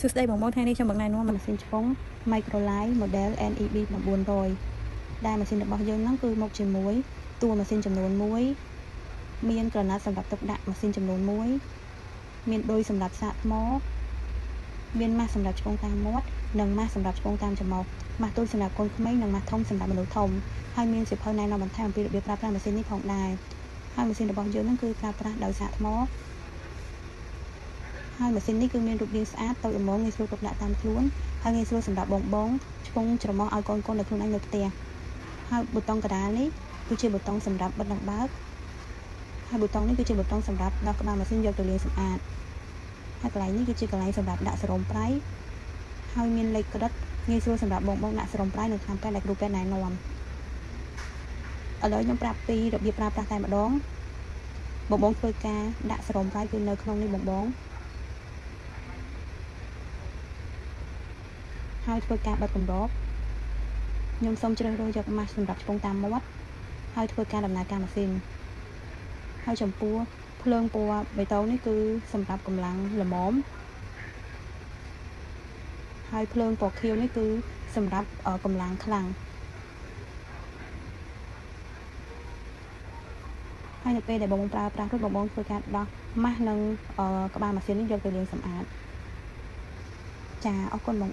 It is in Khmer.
សួស្តីបងប្អូនថ្ងៃនេះខ្ញុំបង្ហាញនាំម៉ាស៊ីនឆ្ពង់ Microlite model NEB 900 ដែលម៉ាស៊ីនរបស់យើងហ្នឹងគឺមកជាមួយតួម៉ាស៊ីនចំនួន1មានក្រណាត់សម្រាប់ទុកដាក់ម៉ាស៊ីនចំនួន1មានដុយសម្រាប់សាកថ្មមានម៉ាស់សម្រាប់ឆ្ពង់តាមមាត់និងម៉ាស់សម្រាប់ឆ្ពង់តាមច្រមុះម៉ាស់តូចសម្រាប់កូនក្មេងនិងម៉ាស់ធំសម្រាប់មនុស្សធំហើយមានសៀវភៅណែនាំបន្ថែមអំពីរបៀបប្រើប្រាស់ម៉ាស៊ីននេះផងដែរហើយម៉ាស៊ីនរបស់យើងហ្នឹងគឺប្រើប្រាស់ដោយសាកថ្មហើយម៉ាស៊ីននេះគឺមានរូបរាងស្អាតតូចល្មមងាយស្រួលទុកដាក់តាមខ្លួនហើយងាយស្រួលសម្រាប់បងឆ្ពង់ច្រមុះឲ្យកូននៅខ្លួនឯងនៅផ្ទះហើយប៊ូតុងកណ្ដាលនេះគឺជាប៊ូតុងសម្រាប់បិទនិងបើកហើយប៊ូតុងនេះគឺជាប៊ូតុងសម្រាប់ដោះក្បាលម៉ាស៊ីនយកទៅលាងសម្អាតហើយកន្លែងនេះគឺជាកន្លែងសម្រាប់ដាក់សេរ៉ូមប្រៃហើយមានលេខក្រិតងាយស្រួលសម្រាប់បងដាក់សេរ៉ូមប្រៃនៅតាមការដែលគ្រូពេទ្យណែនាំឥឡូវខ្ញុំប្រាប់ពីរបៀបប្រើប្រាស់តែម្ដងបងធ្វើការដាក់សេរ៉ូមប្រៃគឺនៅក្នុងនេះបងហើយធ្វើការបិទគម្របខ្ញុំសូមជ្រើសរើសយកម៉ាស់សម្រាប់ឆ្ពង់តាមមាត់ហើយធ្វើការដំណើរការម៉ាស៊ីនហើយចំពោះភ្លើងពណ៌បៃតងនេះគឺសម្រាប់កម្លាំងល្មមហើយភ្លើងពណ៌ខៀវនេះគឺសម្រាប់កម្លាំងខ្លាំងហើយនៅពេលដែលបងប្រើប្រាស់រួចបងធ្វើការដោះម៉ាស់និងក្បាលម៉ាស៊ីននេះយកទៅលាងសម្អាតចាអរគុណបង